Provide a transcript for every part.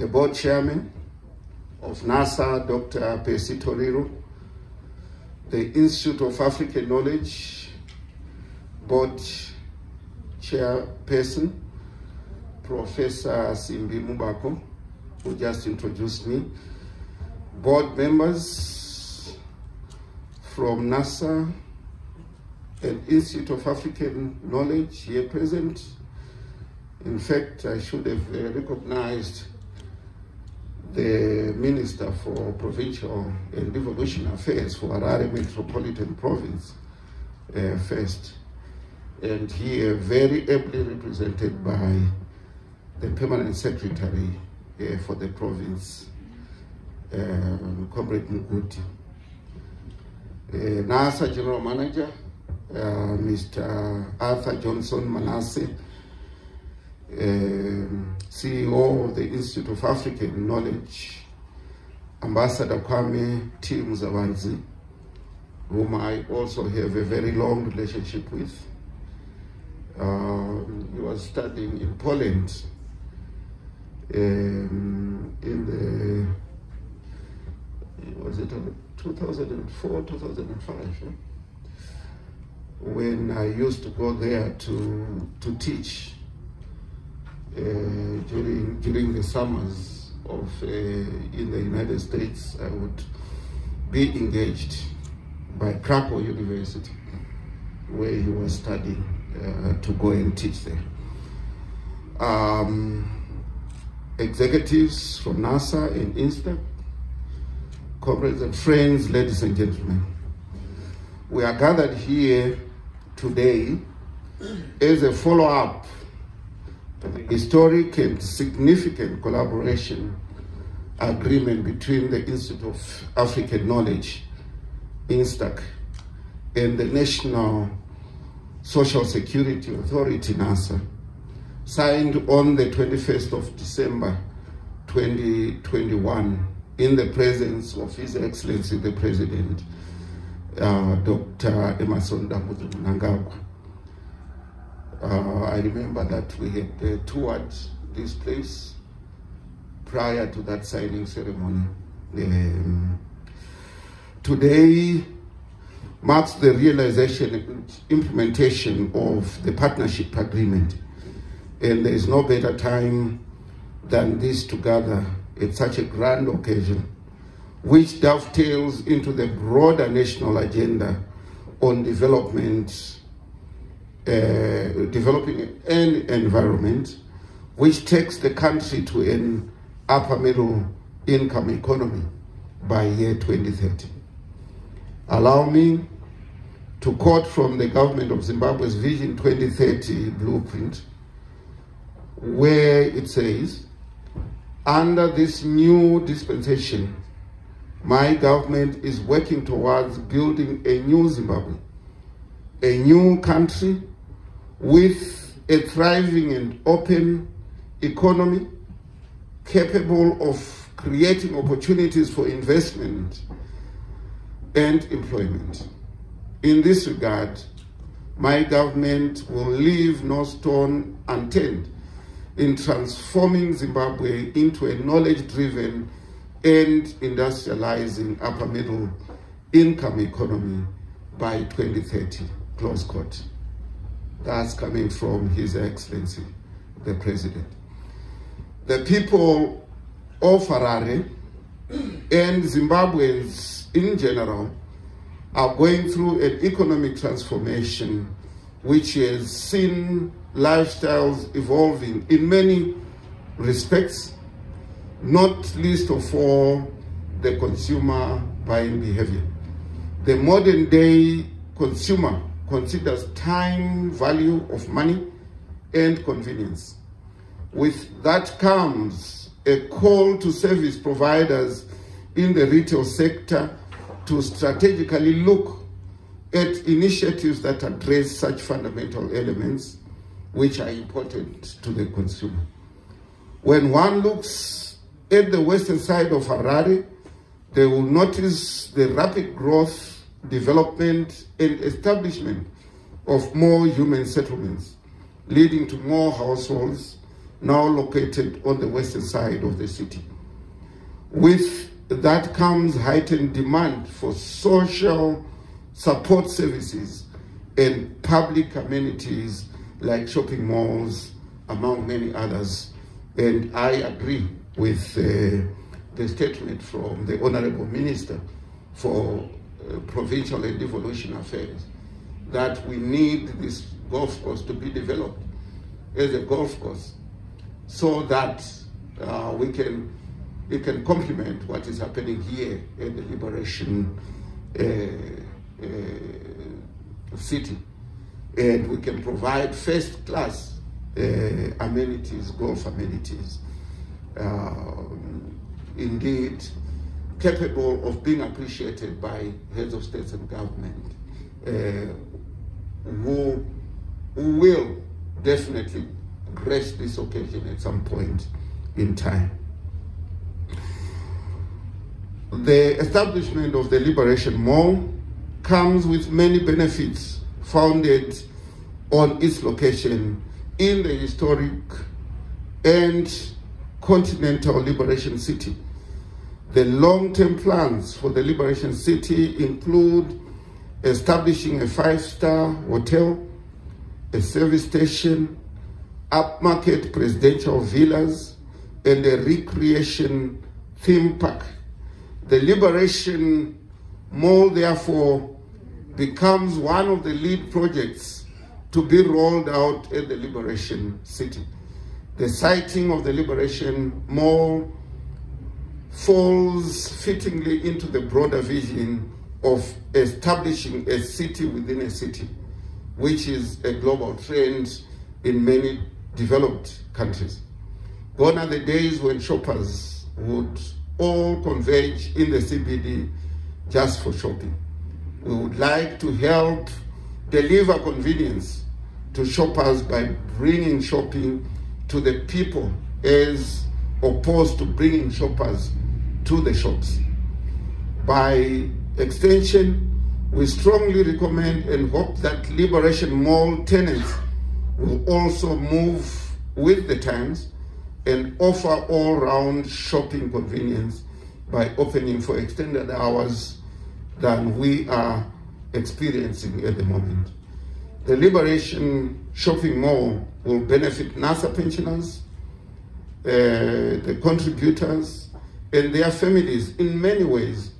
the board chairman of NASA, Dr. Percy Toriro, the Institute of African Knowledge board chairperson, Professor Simbi Mubako, who just introduced me, board members from NASA and Institute of African Knowledge here present. In fact, I should have recognized the Minister for Provincial and Devolution Affairs for Harare Metropolitan Province first. And here very ably represented by the Permanent Secretary for the province, Comrade Muguti. NASA General Manager, Mr. Arthur Johnson Manasseh, CEO of the Institute of African Knowledge, Ambassador Kwame Tim Zavanzi, whom I also have a very long relationship with. He was studying in Poland was it 2004, 2005, when I used to go there to teach during the summers of in the United States. I would be engaged by Krakow University, where he was studying, to go and teach there. Executives from NASA and INSTA, comrades and friends, ladies and gentlemen, we are gathered here today as a follow-up to the historic and significant collaboration agreement between the Institute of African Knowledge, INSTAC, and the National Social Security Authority, NASA, signed on the 21st of December 2021 in the presence of His Excellency the President, Dr. Emerson Dambudzo Mnangagwa. I remember that we had toured this place prior to that signing ceremony. Today marks the realization and implementation of the partnership agreement. And there is no better time than this to gather at such a grand occasion, which dovetails into the broader national agenda on developing an environment which takes the country to an upper middle income economy by year 2030. Allow me to quote from the government of Zimbabwe's Vision 2030 blueprint, where it says, "Under this new dispensation, my government is working towards building a new Zimbabwe, a new country with a thriving and open economy, capable of creating opportunities for investment and employment. In this regard, my government will leave no stone unturned in transforming Zimbabwe into a knowledge-driven and industrializing upper middle income economy by 2030, close quote." That's coming from His Excellency, the President. The people of Harare and Zimbabweans in general are going through an economic transformation which has seen lifestyles evolving in many respects, not least of all the consumer buying behavior. The modern day consumer considers time value of money and convenience. With that comes a call to service providers in the retail sector to strategically look at initiatives that address such fundamental elements which are important to the consumer. When one looks at the western side of Harare, they will notice the rapid growth, development, and establishment of more human settlements, leading to more households now located on the western side of the city. With that comes heightened demand for social support services and public amenities like shopping malls, among many others. And I agree with the statement from the Honorable Minister for Provincial and Devolution Affairs that we need this golf course to be developed as a golf course so that it can complement what is happening here at the Liberation City. And we can provide first-class amenities, golf amenities, indeed capable of being appreciated by heads of states and government, who will definitely grace this occasion at some point in time. The establishment of the Liberation Mall comes with many benefits founded on its location in the historic and continental Liberation City. The long-term plans for the Liberation City include establishing a 5-star hotel, a service station, upmarket presidential villas, and a recreation theme park. The Liberation Mall, therefore, becomes one of the lead projects to be rolled out at the Liberation City. The siting of the Liberation Mall falls fittingly into the broader vision of establishing a city within a city, which is a global trend in many developed countries. Gone are the days when shoppers would all converge in the CBD just for shopping. We would like to help deliver convenience to shoppers by bringing shopping to the people as opposed to bringing shoppers to the shops. By extension, we strongly recommend and hope that Liberation Mall tenants will also move with the times and offer all-round shopping convenience by opening for extended hours than we are experiencing at the moment. The Liberation Shopping Mall will benefit NASA pensioners, the contributors, and their families in many ways,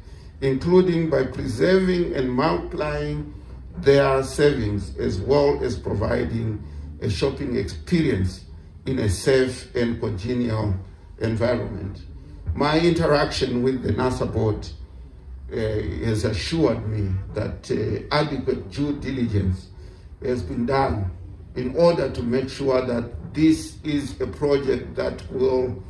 including by preserving and multiplying their savings, as well as providing a shopping experience in a safe and congenial environment. My interaction with the NASA board has assured me that adequate due diligence has been done in order to make sure that this is a project that will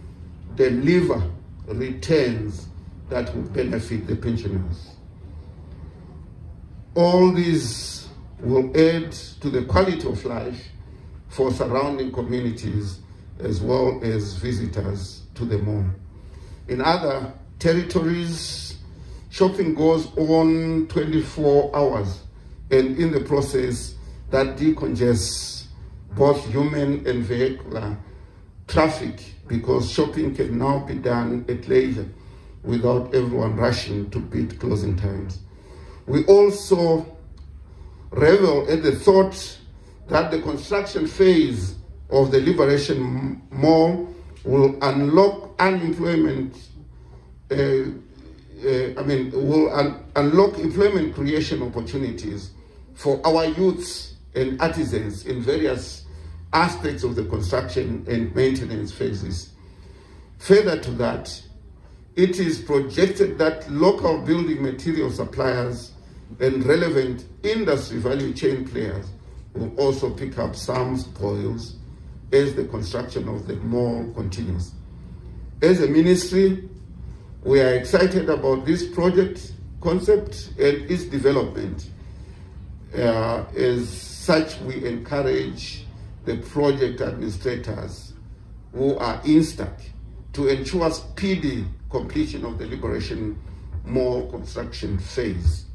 deliver returns that will benefit the pensioners. All these will add to the quality of life for surrounding communities as well as visitors to the mall. In other territories, shopping goes on 24 hours, and in the process that decongests both human and vehicular traffic, because shopping can now be done at leisure without everyone rushing to beat closing times. We also revel at the thought that the construction phase of the Liberation Mall will unlock unemployment, unlock employment creation opportunities for our youths and artisans in various aspects of the construction and maintenance phases. Further to that, it is projected that local building material suppliers and relevant industry value chain players will also pick up some spoils as the construction of the mall continues. As a ministry, we are excited about this project concept and its development. As such, we encourage the project administrators who are instack to ensure speedy completion of the Liberation Mall construction phase.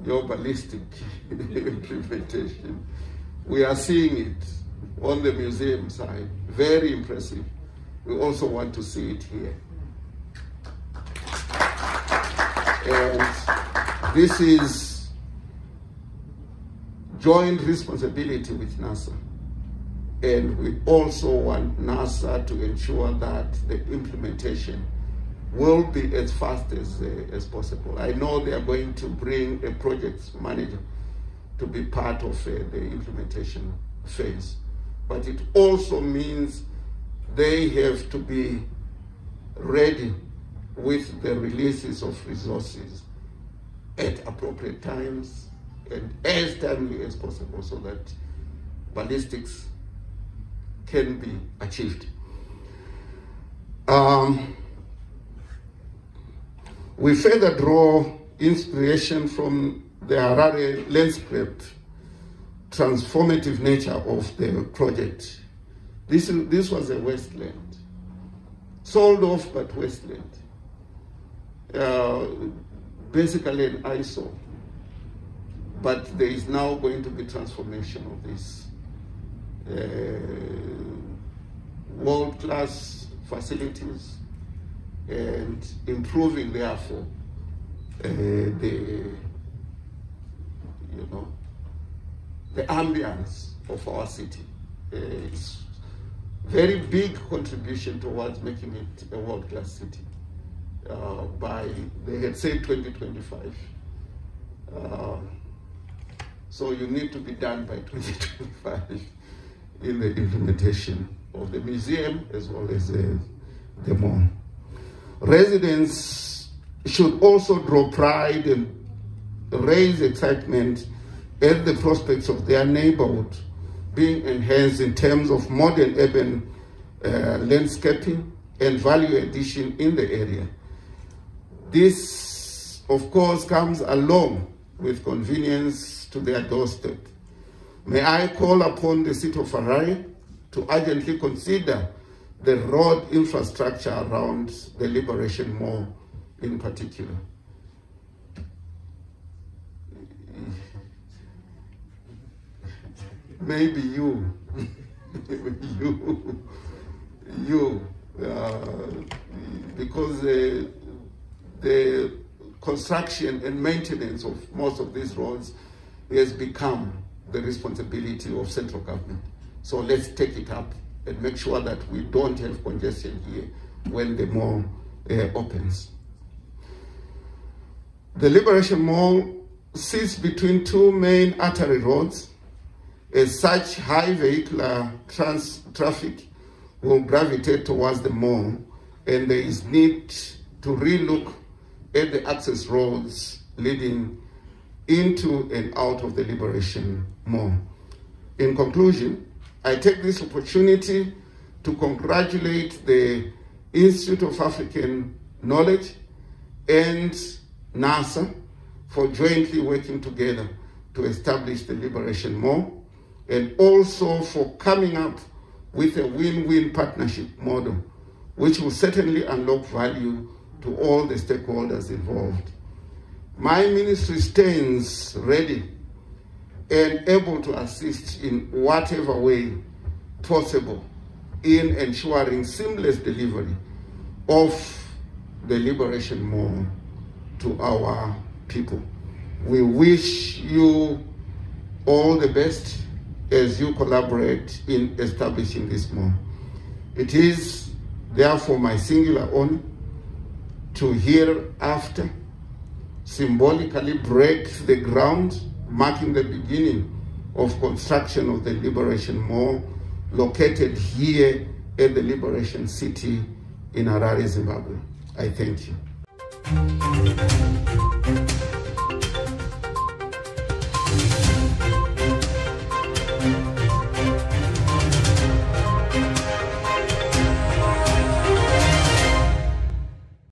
your ballistic implementation. We are seeing it on the museum side. Very impressive. We also want to see it here. And this is joint responsibility with NASA. And we also want NASA to ensure that the implementation will be as fast as possible. I know they are going to bring a project manager to be part of the implementation phase, but it also means they have to be ready with the releases of resources at appropriate times and as timely as possible so that ballistics can be achieved. We further draw inspiration from the Harare landscape transformative nature of the project. This was a wasteland, sold off but wasteland, basically an eyesore. But there is now going to be transformation of this. World-class facilities and improving therefore the ambience of our city. It's very big contribution towards making it a world-class city. They had said 2025. So you need to be done by 2025 in the implementation of the museum as well as the mall. Residents should also draw pride and raise excitement at the prospects of their neighborhood being enhanced in terms of modern urban landscaping and value addition in the area. This, of course, comes along with convenience to their doorstep. May I call upon the city of Harare to urgently consider the road infrastructure around the Liberation Mall in particular. Maybe you, because the construction and maintenance of most of these roads has become the responsibility of central government. So let's take it up and make sure that we don't have congestion here when the mall opens. The Liberation Mall sits between two main artery roads. As such, high vehicular traffic will gravitate towards the mall, and there is need to relook at the access roads leading into and out of the Liberation Mall. In conclusion, I take this opportunity to congratulate the Institute of African Knowledge and NASA for jointly working together to establish the Liberation Mall, and also for coming up with a win-win partnership model, which will certainly unlock value to all the stakeholders involved. My ministry stands ready and able to assist in whatever way possible in ensuring seamless delivery of the Liberation Mall to our people. We wish you all the best as you collaborate in establishing this mall. It is therefore my singular honor to hereafter symbolically break the ground, marking the beginning of construction of the Liberation Mall, located here at the Liberation City in Harare, Zimbabwe. I thank you.